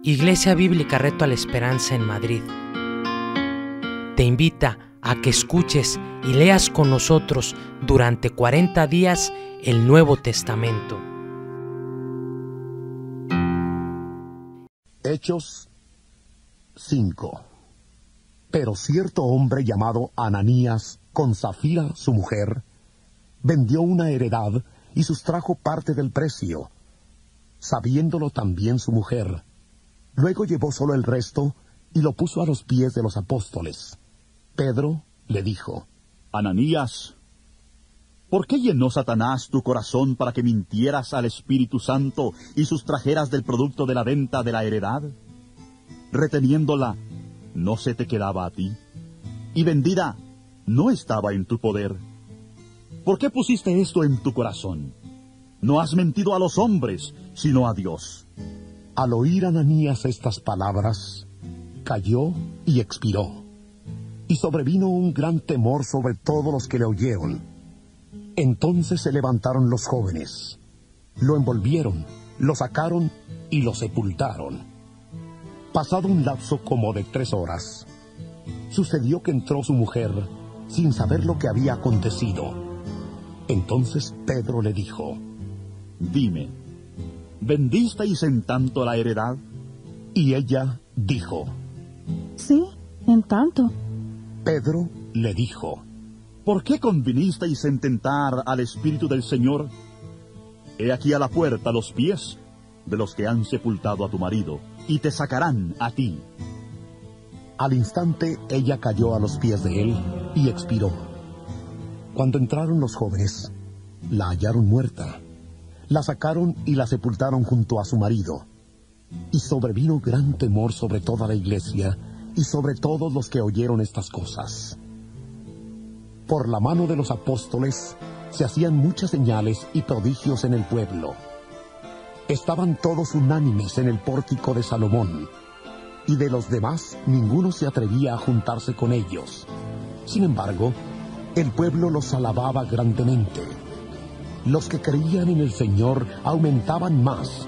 Iglesia Bíblica Reto a la Esperanza en Madrid te invita a que escuches y leas con nosotros durante 40 días el Nuevo Testamento. Hechos 5. Pero cierto hombre llamado Ananías, con Safira su mujer, vendió una heredad y sustrajo parte del precio, sabiéndolo también su mujer. Luego llevó solo el resto y lo puso a los pies de los apóstoles. Pedro le dijo: Ananías, ¿por qué llenó Satanás tu corazón para que mintieras al Espíritu Santo y sustrajeras del producto de la venta de la heredad? Reteniéndola, no se te quedaba a ti, y vendida, no estaba en tu poder. ¿Por qué pusiste esto en tu corazón? No has mentido a los hombres, sino a Dios. Al oír Ananías estas palabras, cayó y expiró. Y sobrevino un gran temor sobre todos los que le oyeron. Entonces se levantaron los jóvenes, lo envolvieron, lo sacaron y lo sepultaron. Pasado un lapso como de 3 horas, sucedió que entró su mujer sin saber lo que había acontecido. Entonces Pedro le dijo: Dime, ¿vendisteis en tanto la heredad? Y ella dijo: Sí, en tanto. Pedro le dijo: ¿Por qué convinisteis en tentar al Espíritu del Señor? He aquí a la puerta los pies de los que han sepultado a tu marido, y te sacarán a ti. Al instante ella cayó a los pies de él y expiró. Cuando entraron los jóvenes, la hallaron muerta. La sacaron y la sepultaron junto a su marido. Y sobrevino gran temor sobre toda la iglesia y sobre todos los que oyeron estas cosas. Por la mano de los apóstoles se hacían muchas señales y prodigios en el pueblo. Estaban todos unánimes en el pórtico de Salomón, y de los demás ninguno se atrevía a juntarse con ellos. Sin embargo, el pueblo los alababa grandemente. Los que creían en el Señor aumentaban más,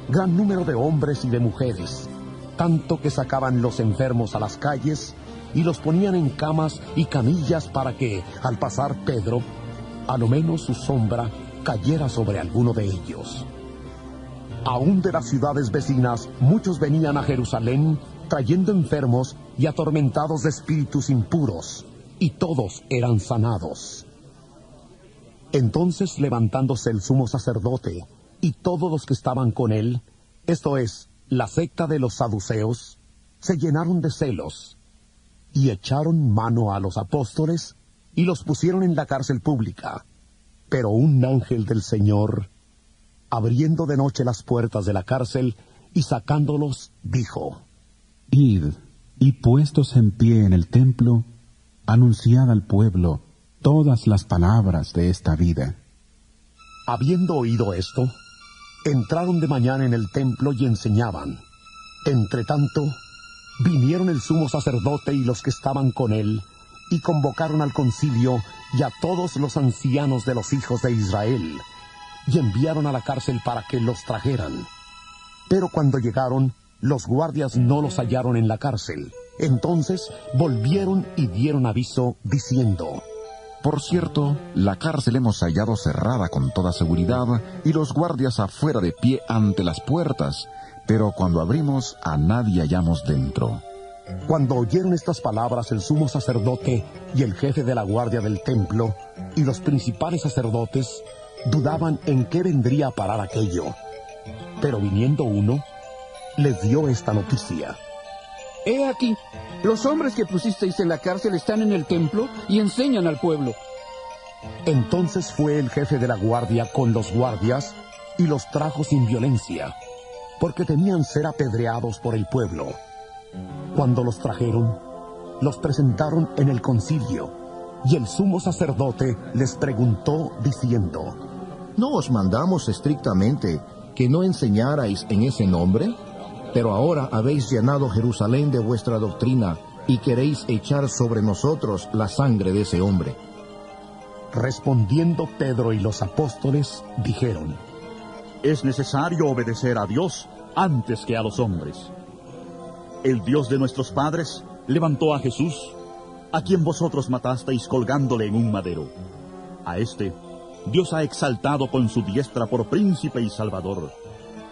gran número de hombres y de mujeres, tanto que sacaban los enfermos a las calles y los ponían en camas y camillas para que, al pasar Pedro, a lo menos su sombra cayera sobre alguno de ellos. Aún de las ciudades vecinas muchos venían a Jerusalén trayendo enfermos y atormentados de espíritus impuros, y todos eran sanados. Entonces, levantándose el sumo sacerdote y todos los que estaban con él, esto es, la secta de los saduceos, se llenaron de celos, y echaron mano a los apóstoles y los pusieron en la cárcel pública. Pero un ángel del Señor, abriendo de noche las puertas de la cárcel y sacándolos, dijo: Id, y puestos en pie en el templo, anunciad al pueblo todas las palabras de esta vida. Habiendo oído esto, entraron de mañana en el templo y enseñaban. Entretanto, vinieron el sumo sacerdote y los que estaban con él, y convocaron al concilio y a todos los ancianos de los hijos de Israel, y enviaron a la cárcel para que los trajeran. Pero cuando llegaron, los guardias no los hallaron en la cárcel. Entonces volvieron y dieron aviso, diciendo: Por cierto, la cárcel hemos hallado cerrada con toda seguridad, y los guardias afuera de pie ante las puertas, pero cuando abrimos, a nadie hallamos dentro. Cuando oyeron estas palabras, el sumo sacerdote y el jefe de la guardia del templo y los principales sacerdotes dudaban en qué vendría a parar aquello. Pero viniendo uno, les dio esta noticia: He aquí, los hombres que pusisteis en la cárcel están en el templo y enseñan al pueblo. Entonces fue el jefe de la guardia con los guardias y los trajo sin violencia, porque temían ser apedreados por el pueblo. Cuando los trajeron, los presentaron en el concilio, y el sumo sacerdote les preguntó diciendo: ¿No os mandamos estrictamente que no enseñarais en ese nombre? Pero ahora habéis llenado Jerusalén de vuestra doctrina y queréis echar sobre nosotros la sangre de ese hombre. Respondiendo Pedro y los apóstoles, dijeron: Es necesario obedecer a Dios antes que a los hombres. El Dios de nuestros padres levantó a Jesús, a quien vosotros matasteis colgándole en un madero. A este Dios ha exaltado con su diestra por príncipe y salvador,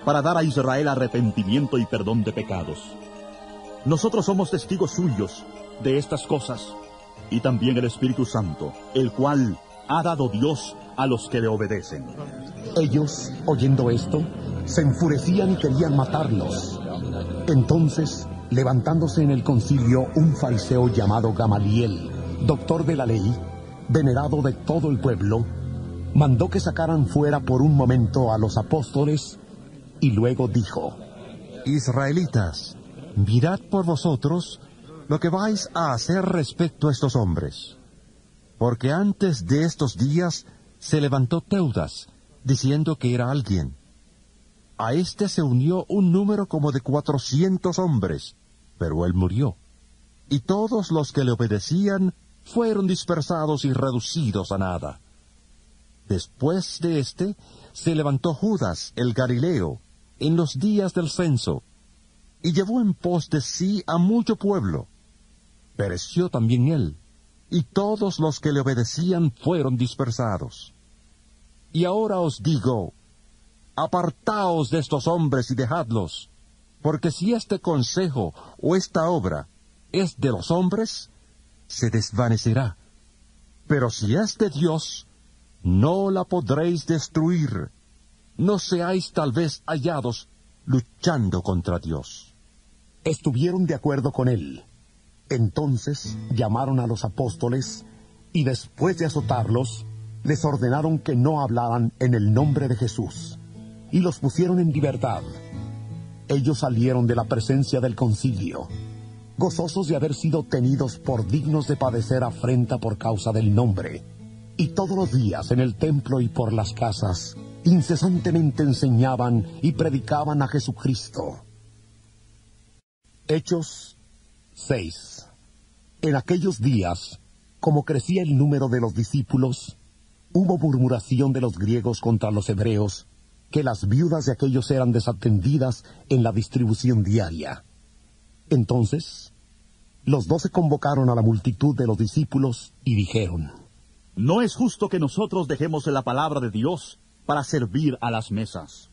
para dar a Israel arrepentimiento y perdón de pecados. Nosotros somos testigos suyos de estas cosas, y también el Espíritu Santo, el cual ha dado Dios a los que le obedecen. Ellos, oyendo esto, se enfurecían y querían matarlos. Entonces, levantándose en el concilio un fariseo llamado Gamaliel, doctor de la ley, venerado de todo el pueblo, mandó que sacaran fuera por un momento a los apóstoles y luego dijo: Israelitas, mirad por vosotros lo que vais a hacer respecto a estos hombres. Porque antes de estos días se levantó Teudas, diciendo que era alguien. A éste se unió un número como de 400 hombres, pero él murió. Y todos los que le obedecían fueron dispersados y reducidos a nada. Después de éste se levantó Judas el Galileo en los días del censo, y llevó en pos de sí a mucho pueblo. Pereció también él, y todos los que le obedecían fueron dispersados. Y ahora os digo, apartaos de estos hombres y dejadlos, porque si este consejo o esta obra es de los hombres, se desvanecerá. Pero si es de Dios, no la podréis destruir. No seáis tal vez hallados luchando contra Dios. Estuvieron de acuerdo con él. Entonces llamaron a los apóstoles y después de azotarlos, les ordenaron que no hablaran en el nombre de Jesús, y los pusieron en libertad. Ellos salieron de la presencia del concilio, gozosos de haber sido tenidos por dignos de padecer afrenta por causa del nombre, y todos los días en el templo y por las casas, incesantemente enseñaban y predicaban a Jesucristo. Hechos 6. En aquellos días, como crecía el número de los discípulos, hubo murmuración de los griegos contra los hebreos, que las viudas de aquellos eran desatendidas en la distribución diaria. Entonces, los 12 convocaron a la multitud de los discípulos y dijeron: No es justo que nosotros dejemos la palabra de Dios para servir a las mesas.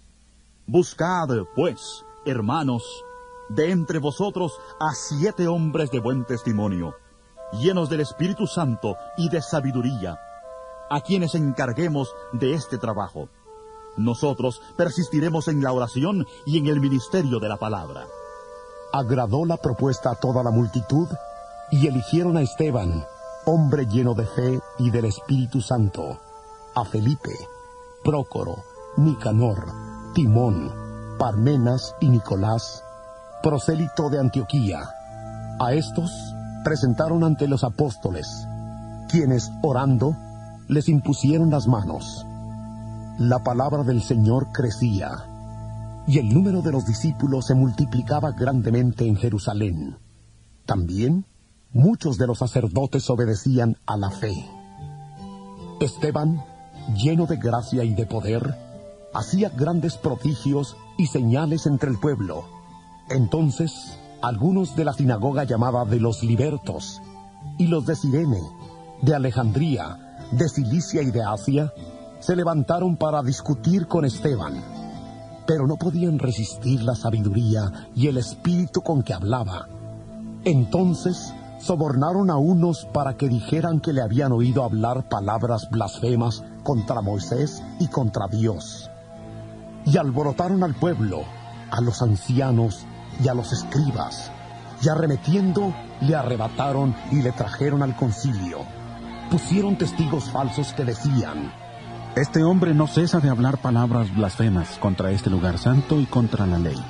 Buscad, pues, hermanos, de entre vosotros a 7 hombres de buen testimonio, llenos del Espíritu Santo y de sabiduría, a quienes encarguemos de este trabajo. Nosotros persistiremos en la oración y en el ministerio de la palabra. Agradó la propuesta a toda la multitud, y eligieron a Esteban, hombre lleno de fe y del Espíritu Santo, a Felipe, Prócoro, Nicanor, Timón, Parmenas y Nicolás, prosélito de Antioquía. A estos presentaron ante los apóstoles, quienes, orando, les impusieron las manos. La palabra del Señor crecía, y el número de los discípulos se multiplicaba grandemente en Jerusalén. También muchos de los sacerdotes obedecían a la fe. Esteban, lleno de gracia y de poder, hacía grandes prodigios y señales entre el pueblo. Entonces, algunos de la sinagoga llamada de los libertos, y los de Cirene, de Alejandría, de Cilicia y de Asia, se levantaron para discutir con Esteban, pero no podían resistir la sabiduría y el espíritu con que hablaba. Entonces sobornaron a unos para que dijeran que le habían oído hablar palabras blasfemas contra Moisés y contra Dios. Y alborotaron al pueblo, a los ancianos y a los escribas, y arremetiendo le arrebataron y le trajeron al concilio. Pusieron testigos falsos que decían: Este hombre no cesa de hablar palabras blasfemas contra este lugar santo y contra la ley.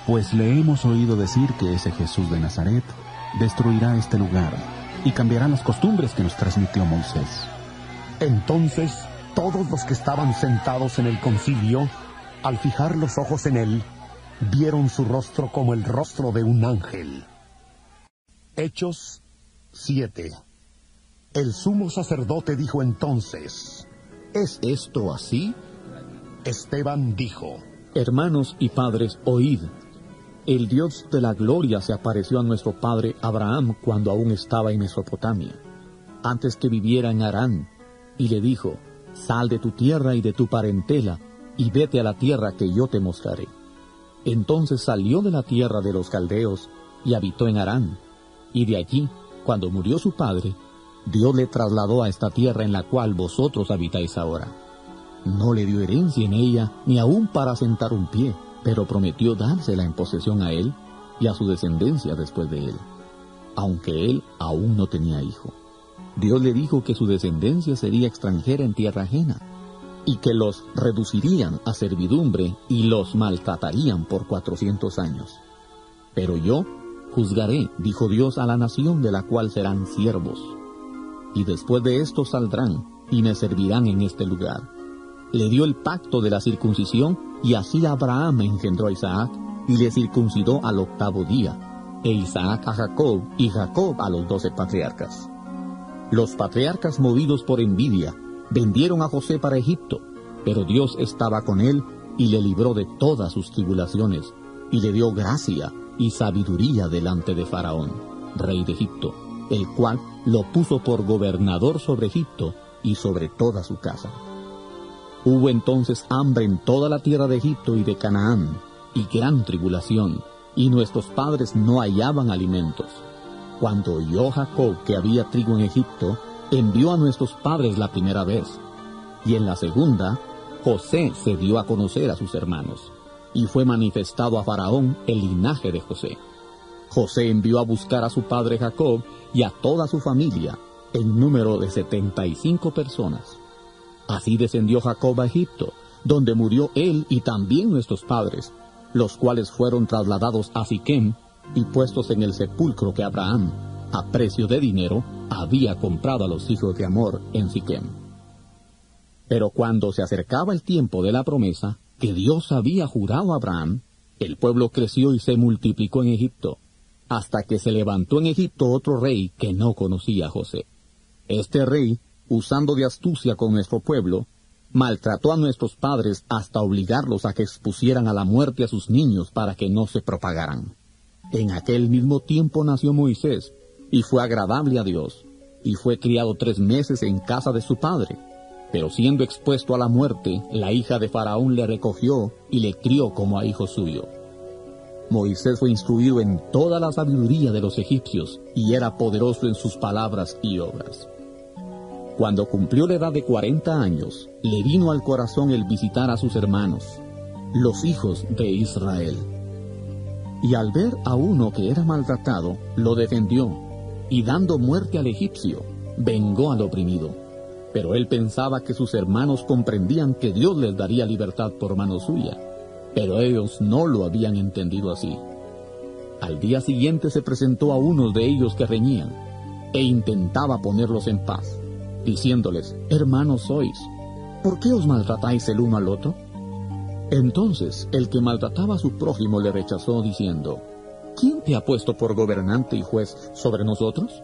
Pues le hemos oído decir que ese Jesús de Nazaret destruirá este lugar y cambiará las costumbres que nos transmitió Moisés. Entonces todos los que estaban sentados en el concilio, al fijar los ojos en él, vieron su rostro como el rostro de un ángel. Hechos 7. El sumo sacerdote dijo entonces: ¿Es esto así? Esteban dijo: Hermanos y padres, oíd. el Dios de la gloria se apareció a nuestro padre Abraham cuando aún estaba en Mesopotamia, antes que viviera en Harán, y le dijo: sal de tu tierra y de tu parentela, y vete a la tierra que yo te mostraré. Entonces salió de la tierra de los caldeos, y habitó en Harán, y de allí, cuando murió su padre, Dios le trasladó a esta tierra en la cual vosotros habitáis ahora. No le dio herencia en ella, ni aun para sentar un pie, pero prometió dársela en posesión a él y a su descendencia después de él, aunque él aún no tenía hijo. Dios le dijo que su descendencia sería extranjera en tierra ajena, y que los reducirían a servidumbre y los maltratarían por 400 años. Pero yo juzgaré, dijo Dios, a la nación de la cual serán siervos, y después de esto saldrán y me servirán en este lugar. Le dio el pacto de la circuncisión, y así Abraham engendró a Isaac, y le circuncidó al 8º día, e Isaac a Jacob, y Jacob a los 12 patriarcas. Los patriarcas, movidos por envidia, vendieron a José para Egipto, pero Dios estaba con él, y le libró de todas sus tribulaciones, y le dio gracia y sabiduría delante de Faraón, rey de Egipto, el cual lo puso por gobernador sobre Egipto y sobre toda su casa. Hubo entonces hambre en toda la tierra de Egipto y de Canaán, y gran tribulación, y nuestros padres no hallaban alimentos. Cuando oyó Jacob que había trigo en Egipto, envió a nuestros padres la primera vez, y en la segunda, José se dio a conocer a sus hermanos, y fue manifestado a Faraón el linaje de José. José envió a buscar a su padre Jacob y a toda su familia, en número de 75 personas. Así descendió Jacob a Egipto, donde murió él y también nuestros padres, los cuales fueron trasladados a Siquem y puestos en el sepulcro que Abraham, a precio de dinero, había comprado a los hijos de Amor en Siquem. Pero cuando se acercaba el tiempo de la promesa que Dios había jurado a Abraham, el pueblo creció y se multiplicó en Egipto, hasta que se levantó en Egipto otro rey que no conocía a José. Este rey, usando de astucia con nuestro pueblo, maltrató a nuestros padres hasta obligarlos a que expusieran a la muerte a sus niños para que no se propagaran. En aquel mismo tiempo nació Moisés, y fue agradable a Dios, y fue criado 3 meses en casa de su padre. Pero siendo expuesto a la muerte, la hija de Faraón le recogió y le crió como a hijo suyo. Moisés fue instruido en toda la sabiduría de los egipcios, y era poderoso en sus palabras y obras. Cuando cumplió la edad de 40 años, le vino al corazón el visitar a sus hermanos, los hijos de Israel. Y al ver a uno que era maltratado, lo defendió, y dando muerte al egipcio, vengó al oprimido. Pero él pensaba que sus hermanos comprendían que Dios les daría libertad por mano suya, pero ellos no lo habían entendido así. Al día siguiente se presentó a unos de ellos que reñían, e intentaba ponerlos en paz, diciéndoles: hermanos sois, ¿por qué os maltratáis el uno al otro? Entonces el que maltrataba a su prójimo le rechazó, diciendo: ¿quién te ha puesto por gobernante y juez sobre nosotros?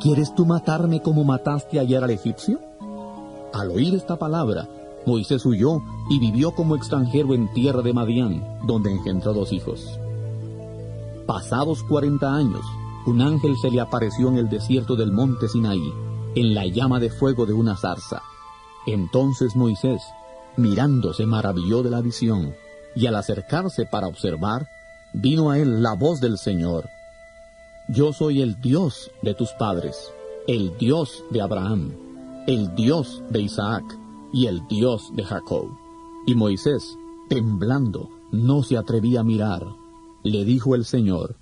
¿Quieres tú matarme como mataste ayer al egipcio? Al oír esta palabra, Moisés huyó y vivió como extranjero en tierra de Madián, donde engendró 2 hijos. Pasados 40 años, un ángel se le apareció en el desierto del monte Sinaí, en la llama de fuego de una zarza. Entonces Moisés, mirando, se maravilló de la visión, y al acercarse para observar, vino a él la voz del Señor: yo soy el Dios de tus padres, el Dios de Abraham, el Dios de Isaac y el Dios de Jacob. Y Moisés, temblando, no se atrevía a mirar. Le dijo el Señor: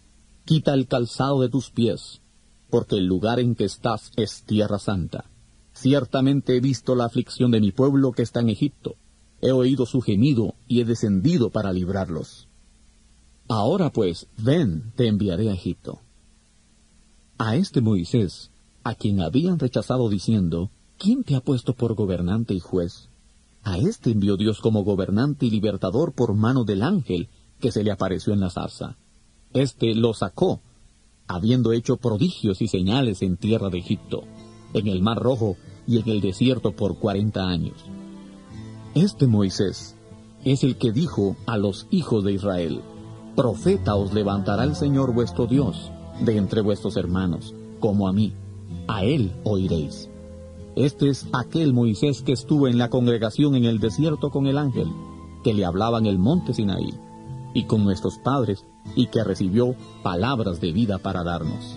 quita el calzado de tus pies, porque el lugar en que estás es tierra santa. Ciertamente he visto la aflicción de mi pueblo que está en Egipto. He oído su gemido y he descendido para librarlos. Ahora pues, ven, te enviaré a Egipto. A este Moisés, a quien habían rechazado diciendo: ¿quién te ha puesto por gobernante y juez? A este envió Dios como gobernante y libertador por mano del ángel que se le apareció en la zarza. Este lo sacó, habiendo hecho prodigios y señales en tierra de Egipto, en el Mar Rojo y en el desierto por 40 años. Este Moisés es el que dijo a los hijos de Israel: profeta os levantará el Señor vuestro Dios de entre vuestros hermanos, como a mí. A él oiréis. Este es aquel Moisés que estuvo en la congregación en el desierto con el ángel, que le hablaba en el monte Sinaí, y con nuestros padres, y que recibió palabras de vida para darnos.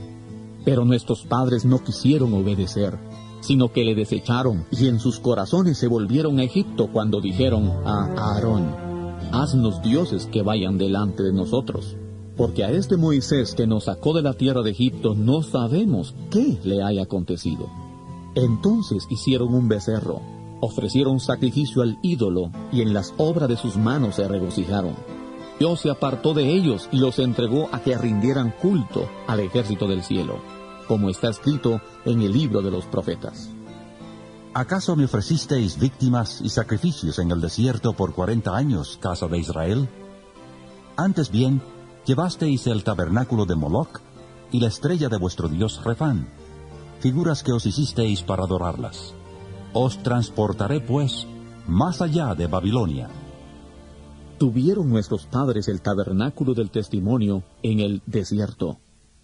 Pero nuestros padres no quisieron obedecer, sino que le desecharon, y en sus corazones se volvieron a Egipto cuando dijeron a Aarón: haznos dioses que vayan delante de nosotros, porque a este Moisés que nos sacó de la tierra de Egipto no sabemos qué le haya acontecido. Entonces hicieron un becerro, ofrecieron sacrificio al ídolo, y en las obras de sus manos se regocijaron. Dios se apartó de ellos y los entregó a que rindieran culto al ejército del cielo, como está escrito en el libro de los profetas. ¿Acaso me ofrecisteis víctimas y sacrificios en el desierto por 40 años, casa de Israel? Antes bien, llevasteis el tabernáculo de Moloc y la estrella de vuestro dios Refán, figuras que os hicisteis para adorarlas. Os transportaré, pues, más allá de Babilonia. Tuvieron nuestros padres el tabernáculo del testimonio en el desierto,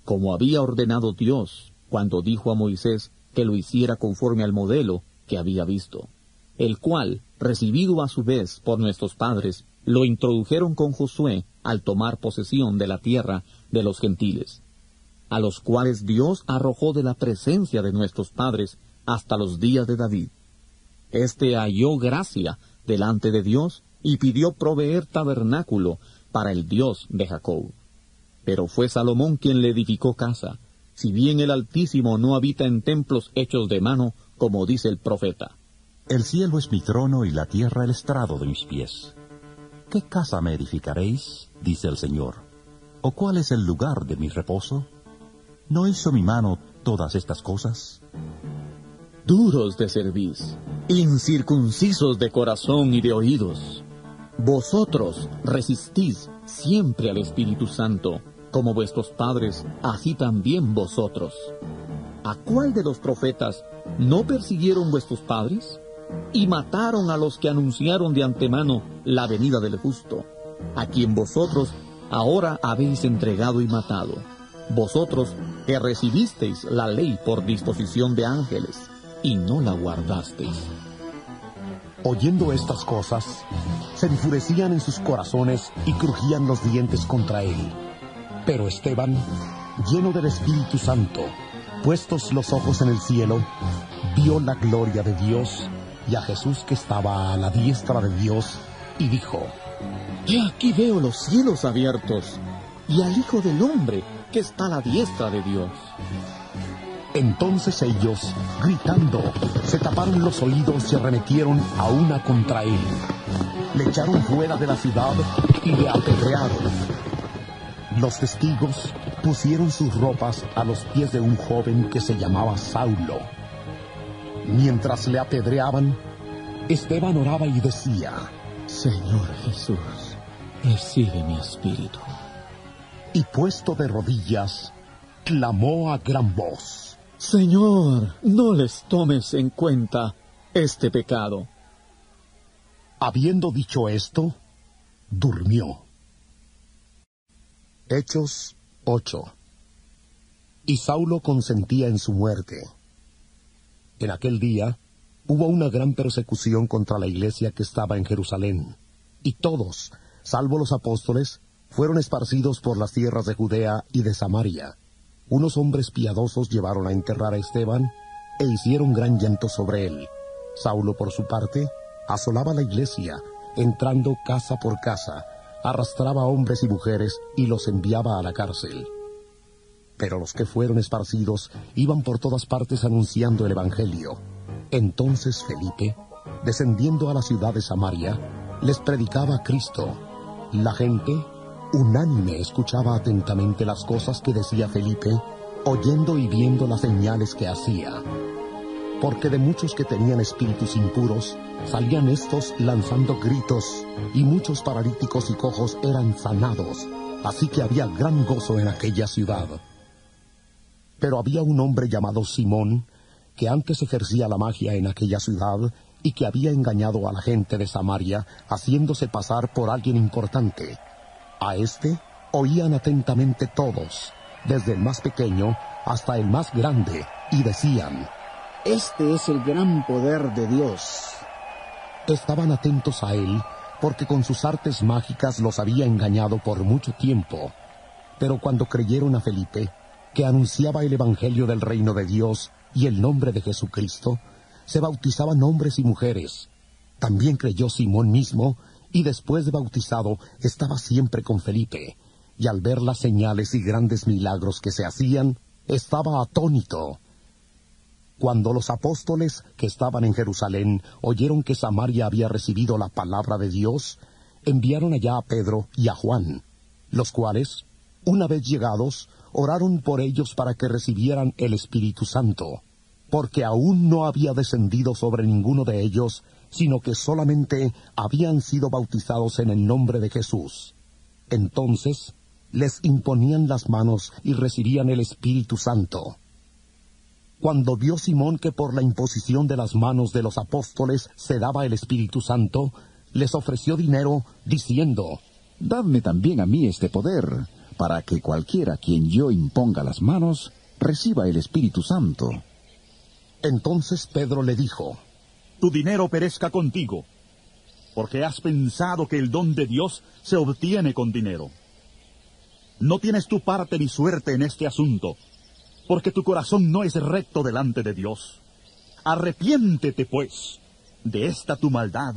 como había ordenado Dios, cuando dijo a Moisés que lo hiciera conforme al modelo que había visto, el cual, recibido a su vez por nuestros padres, lo introdujeron con Josué al tomar posesión de la tierra de los gentiles, a los cuales Dios arrojó de la presencia de nuestros padres hasta los días de David. Este halló gracia delante de Dios y pidió proveer tabernáculo para el Dios de Jacob. Pero fue Salomón quien le edificó casa, si bien el Altísimo no habita en templos hechos de mano, como dice el profeta. El cielo es mi trono y la tierra el estrado de mis pies. ¿Qué casa me edificaréis? Dice el Señor. ¿O cuál es el lugar de mi reposo? ¿No hizo mi mano todas estas cosas? Duros de cerviz, incircuncisos de corazón y de oídos, vosotros resistís siempre al Espíritu Santo, como vuestros padres, así también vosotros. ¿A cuál de los profetas no persiguieron vuestros padres? Y mataron a los que anunciaron de antemano la venida del justo, a quien vosotros ahora habéis entregado y matado, vosotros que recibisteis la ley por disposición de ángeles, y no la guardasteis. Oyendo estas cosas, se enfurecían en sus corazones y crujían los dientes contra él. Pero Esteban, lleno del Espíritu Santo, puestos los ojos en el cielo, vio la gloria de Dios y a Jesús que estaba a la diestra de Dios, y dijo: He aquí veo los cielos abiertos, y al Hijo del Hombre que está a la diestra de Dios. Entonces ellos, gritando, se taparon los oídos y arremetieron a una contra él. Le echaron fuera de la ciudad y le apedrearon. Los testigos pusieron sus ropas a los pies de un joven que se llamaba Saulo. Mientras le apedreaban, Esteban oraba y decía: Señor Jesús, recibe mi espíritu. Y puesto de rodillas, clamó a gran voz: Señor, no les tomes en cuenta este pecado. Habiendo dicho esto, durmió. Hechos 8. Y Saulo consentía en su muerte. En aquel día hubo una gran persecución contra la iglesia que estaba en Jerusalén, y todos, salvo los apóstoles, fueron esparcidos por las tierras de Judea y de Samaria. Unos hombres piadosos llevaron a enterrar a Esteban e hicieron gran llanto sobre él. Saulo, por su parte, asolaba la iglesia, entrando casa por casa, arrastraba a hombres y mujeres y los enviaba a la cárcel. Pero los que fueron esparcidos iban por todas partes anunciando el evangelio. Entonces Felipe, descendiendo a la ciudad de Samaria, les predicaba a Cristo. La gente, unánime, escuchaba atentamente las cosas que decía Felipe, oyendo y viendo las señales que hacía. Porque de muchos que tenían espíritus impuros, salían estos lanzando gritos, y muchos paralíticos y cojos eran sanados, así que había gran gozo en aquella ciudad. Pero había un hombre llamado Simón, que antes ejercía la magia en aquella ciudad, y que había engañado a la gente de Samaria, haciéndose pasar por alguien importante. A este Oían atentamente todos, desde el más pequeño hasta el más grande, y decían: Este es el gran poder de Dios. Estaban atentos a él, porque con sus artes mágicas los había engañado por mucho tiempo. Pero cuando creyeron a Felipe, que anunciaba el evangelio del reino de Dios y el nombre de Jesucristo, se bautizaban hombres y mujeres. También creyó Simón mismo, y después de bautizado estaba siempre con Felipe, y al ver las señales y grandes milagros que se hacían, estaba atónito. Cuando los apóstoles que estaban en Jerusalén oyeron que Samaria había recibido la palabra de Dios, enviaron allá a Pedro y a Juan, los cuales, una vez llegados, oraron por ellos para que recibieran el Espíritu Santo, porque aún no había descendido sobre ninguno de ellos, sino que solamente habían sido bautizados en el nombre de Jesús. Entonces les imponían las manos y recibían el Espíritu Santo. Cuando vio Simón que por la imposición de las manos de los apóstoles se daba el Espíritu Santo, les ofreció dinero, diciendo: Dadme también a mí este poder, para que cualquiera a quien yo imponga las manos reciba el Espíritu Santo. Entonces Pedro le dijo: Tu dinero perezca contigo, porque has pensado que el don de Dios se obtiene con dinero. No tienes tu parte ni suerte en este asunto, porque tu corazón no es recto delante de Dios. Arrepiéntete, pues, de esta tu maldad,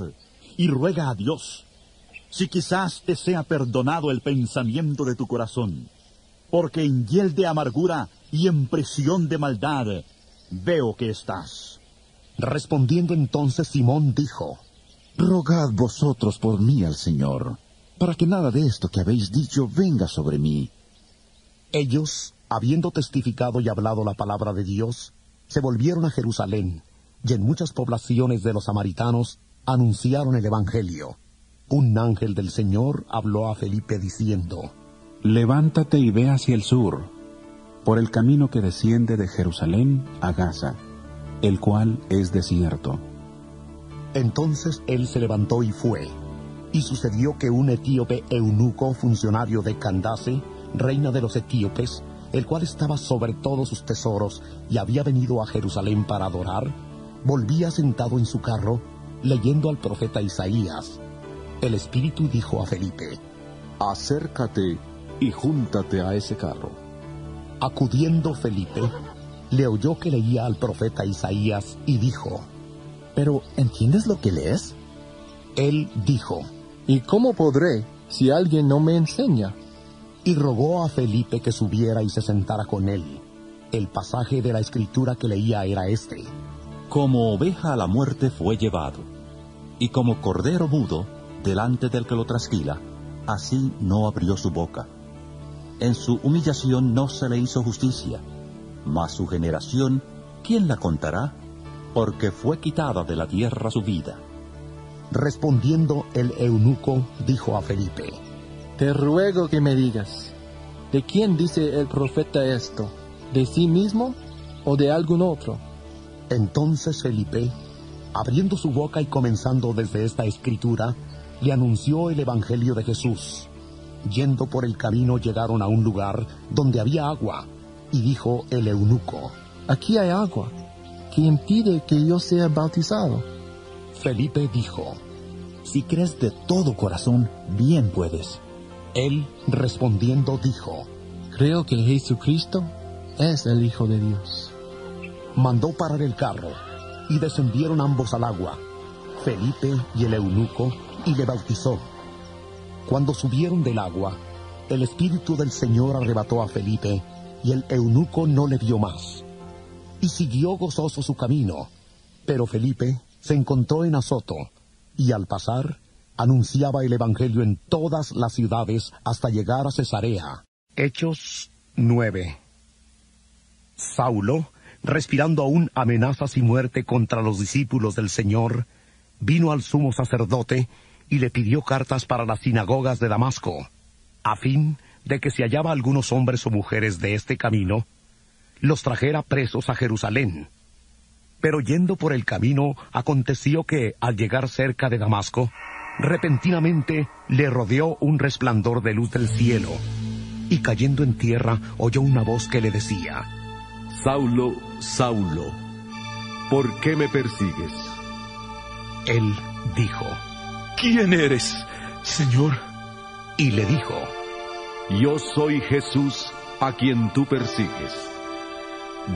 y ruega a Dios, si quizás te sea perdonado el pensamiento de tu corazón, porque en hiel de amargura y en prisión de maldad veo que estás. Respondiendo entonces Simón dijo: Rogad vosotros por mí al Señor, para que nada de esto que habéis dicho venga sobre mí. Ellos, habiendo testificado y hablado la palabra de Dios, se volvieron a Jerusalén, y en muchas poblaciones de los samaritanos anunciaron el Evangelio. Un ángel del Señor habló a Felipe diciendo: Levántate y ve hacia el sur, por el camino que desciende de Jerusalén a Gaza, el cual es desierto. Entonces él se levantó y fue. Y sucedió que un etíope eunuco, funcionario de Candace, reina de los etíopes, el cual estaba sobre todos sus tesoros y había venido a Jerusalén para adorar, volvía sentado en su carro, leyendo al profeta Isaías. El Espíritu dijo a Felipe: Acércate y júntate a ese carro. Acudiendo Felipe, le oyó que leía al profeta Isaías y dijo: ¿Pero entiendes lo que lees? Él dijo: ¿Y cómo podré si alguien no me enseña? Y rogó a Felipe que subiera y se sentara con él. El pasaje de la Escritura que leía era este: Como oveja a la muerte fue llevado, y como cordero mudo delante del que lo trasquila, así no abrió su boca. En su humillación no se le hizo justicia, mas su generación, ¿quién la contará? Porque fue quitada de la tierra su vida. Respondiendo el eunuco, dijo a Felipe: Te ruego que me digas, ¿de quién dice el profeta esto? ¿De sí mismo o de algún otro? Entonces Felipe, abriendo su boca y comenzando desde esta escritura, le anunció el evangelio de Jesús. Yendo por el camino llegaron a un lugar donde había agua, y dijo el eunuco: Aquí hay agua, ¿qué impide que yo sea bautizado? Felipe dijo: Si crees de todo corazón, bien puedes. Él, respondiendo, dijo: Creo que Jesucristo es el Hijo de Dios. Mandó parar el carro, y descendieron ambos al agua, Felipe y el eunuco, y le bautizó. Cuando subieron del agua, el Espíritu del Señor arrebató a Felipe, y el eunuco no le vio más. Y siguió gozoso su camino. Pero Felipe se encontró en Azoto, y al pasar, anunciaba el Evangelio en todas las ciudades hasta llegar a Cesarea. Hechos 9. Saulo, respirando aún amenazas y muerte contra los discípulos del Señor, vino al sumo sacerdote y le pidió cartas para las sinagogas de Damasco, a fin de que si hallaba algunos hombres o mujeres de este camino, los trajera presos a Jerusalén. Pero yendo por el camino, aconteció que, al llegar cerca de Damasco, repentinamente le rodeó un resplandor de luz del cielo, y cayendo en tierra oyó una voz que le decía: Saulo, Saulo, ¿por qué me persigues? Él dijo: ¿Quién eres, Señor? Y le dijo: Yo soy Jesús, a quien tú persigues.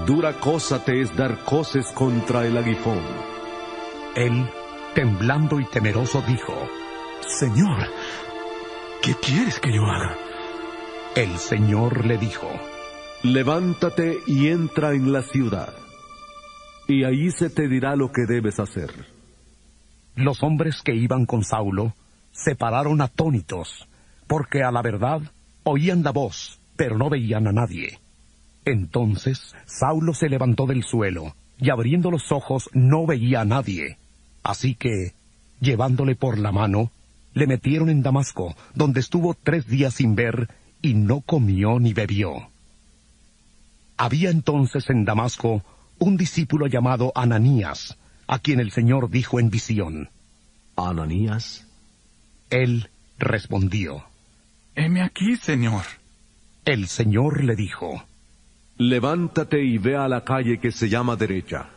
Dura cosa te es dar coces contra el aguijón. Él, temblando y temeroso, dijo: Señor, ¿qué quieres que yo haga? El Señor le dijo: Levántate y entra en la ciudad, y ahí se te dirá lo que debes hacer. Los hombres que iban con Saulo se pararon atónitos, porque a la verdad oían la voz, pero no veían a nadie. Entonces Saulo se levantó del suelo, y abriendo los ojos no veía a nadie. Así que, llevándole por la mano, le metieron en Damasco, donde estuvo 3 días sin ver, y no comió ni bebió. Había entonces en Damasco un discípulo llamado Ananías, a quien el Señor dijo en visión: ¿Ananías? Él respondió: Heme aquí, Señor. El Señor le dijo: Levántate y ve a la calle que se llama Derecha,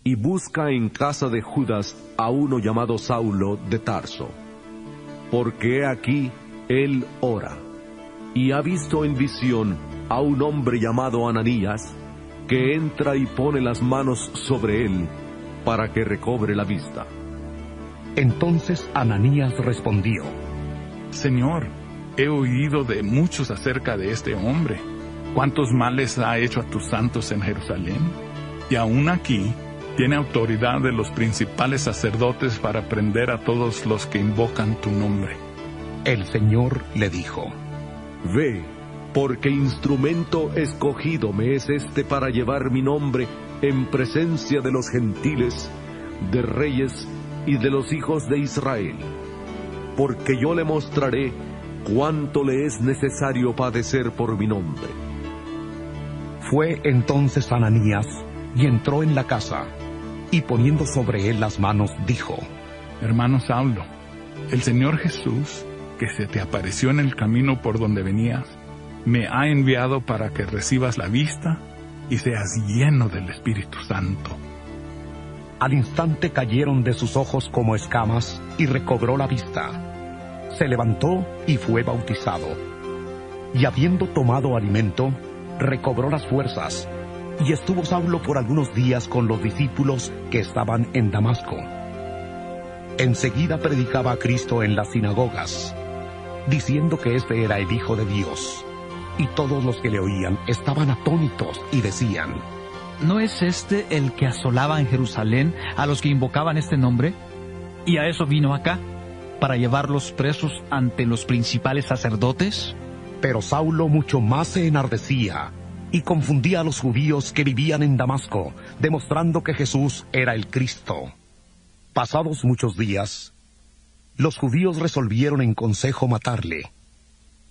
y busca en casa de Judas a uno llamado Saulo de Tarso, porque he aquí él ora, y ha visto en visión a un hombre llamado Ananías, que entra y pone las manos sobre él, para que recobre la vista. Entonces Ananías respondió: Señor, he oído de muchos acerca de este hombre, cuántos males ha hecho a tus santos en Jerusalén, y aún aquí tiene autoridad de los principales sacerdotes para prender a todos los que invocan tu nombre. El Señor le dijo: Ve, porque instrumento escogido me es este para llevar mi nombre en presencia de los gentiles, de reyes y de los hijos de Israel, porque yo le mostraré cuánto le es necesario padecer por mi nombre. Fue entonces Ananías y entró en la casa, y poniendo sobre él las manos dijo: Hermano Saulo, el Señor Jesús, que se te apareció en el camino por donde venías, me ha enviado para que recibas la vista y seas lleno del Espíritu Santo. Al instante cayeron de sus ojos como escamas, y recobró la vista. Se levantó y fue bautizado. Y habiendo tomado alimento, recobró las fuerzas, y estuvo Saulo por algunos días con los discípulos que estaban en Damasco. Enseguida predicaba a Cristo en las sinagogas, diciendo que este era el Hijo de Dios. Y todos los que le oían estaban atónitos y decían: ¿No es este el que asolaba en Jerusalén a los que invocaban este nombre? ¿Y a eso vino acá, para llevarlos presos ante los principales sacerdotes? Pero Saulo mucho más se enardecía y confundía a los judíos que vivían en Damasco, demostrando que Jesús era el Cristo. Pasados muchos días, los judíos resolvieron en consejo matarle.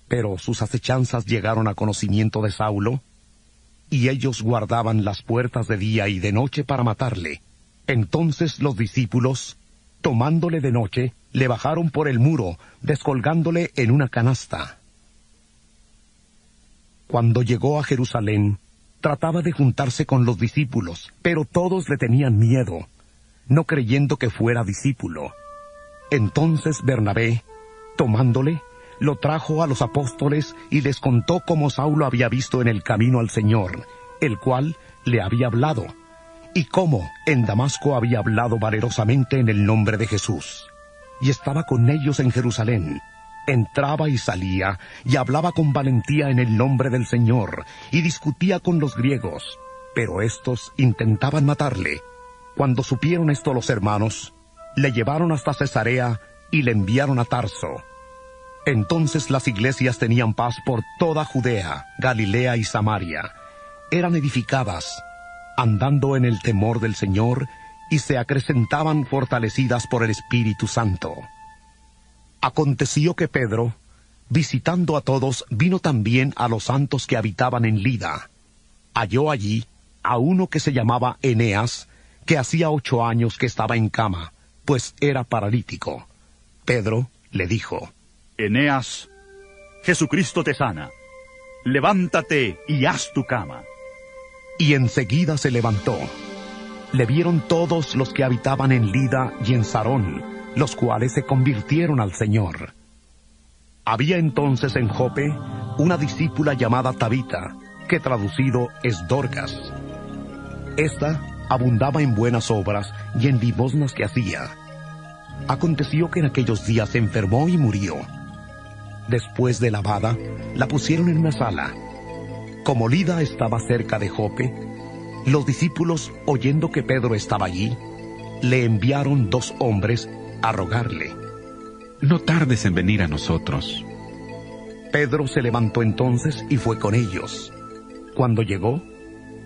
Pero sus acechanzas llegaron a conocimiento de Saulo, y ellos guardaban las puertas de día y de noche para matarle. Entonces los discípulos, tomándole de noche, le bajaron por el muro, descolgándole en una canasta. Cuando llegó a Jerusalén, trataba de juntarse con los discípulos, pero todos le tenían miedo, no creyendo que fuera discípulo. Entonces Bernabé, tomándole, lo trajo a los apóstoles y les contó cómo Saulo había visto en el camino al Señor, el cual le había hablado, y cómo en Damasco había hablado valerosamente en el nombre de Jesús. Y estaba con ellos en Jerusalén. Entraba y salía, y hablaba con valentía en el nombre del Señor, y discutía con los griegos, pero éstos intentaban matarle. Cuando supieron esto los hermanos, le llevaron hasta Cesarea y le enviaron a Tarso. Entonces las iglesias tenían paz por toda Judea, Galilea y Samaria. Eran edificadas, andando en el temor del Señor, y se acrecentaban fortalecidas por el Espíritu Santo. Aconteció que Pedro, visitando a todos, vino también a los santos que habitaban en Lida. Halló allí a uno que se llamaba Eneas, que hacía 8 años que estaba en cama, pues era paralítico. Pedro le dijo: Eneas, Jesucristo te sana. levántate y haz tu cama. Y enseguida se levantó. Le vieron todos los que habitaban en Lida y en Sarón, los cuales se convirtieron al Señor. Había entonces en Jope una discípula llamada Tabita, que traducido es Dorcas. Esta abundaba en buenas obras y en limosnas que hacía. Aconteció que en aquellos días se enfermó y murió. Después de lavada, la pusieron en una sala. Como Lida estaba cerca de Jope, los discípulos, oyendo que Pedro estaba allí, le enviaron 2 hombres a rogarle: no tardes en venir a nosotros. Pedro se levantó entonces y fue con ellos. Cuando llegó,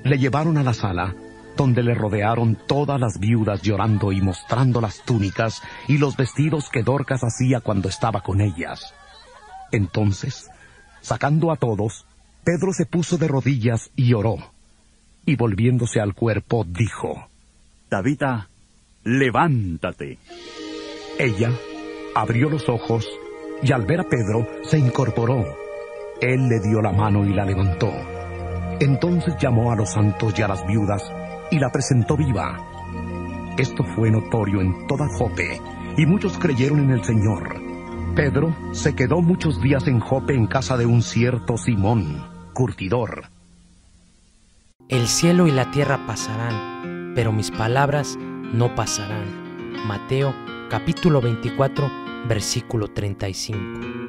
le llevaron a la sala, donde le rodearon todas las viudas llorando y mostrando las túnicas y los vestidos que Dorcas hacía cuando estaba con ellas. Entonces, sacando a todos, Pedro se puso de rodillas y oró, y volviéndose al cuerpo dijo: Tabita, levántate. Ella abrió los ojos, y al ver a Pedro se incorporó. Él le dio la mano y la levantó. Entonces llamó a los santos y a las viudas, y la presentó viva. Esto fue notorio en toda Jope, y muchos creyeron en el Señor. Pedro se quedó muchos días en Jope en casa de un cierto Simón, curtidor. El cielo y la tierra pasarán, pero mis palabras no pasarán. Mateo capítulo 24, versículo 35.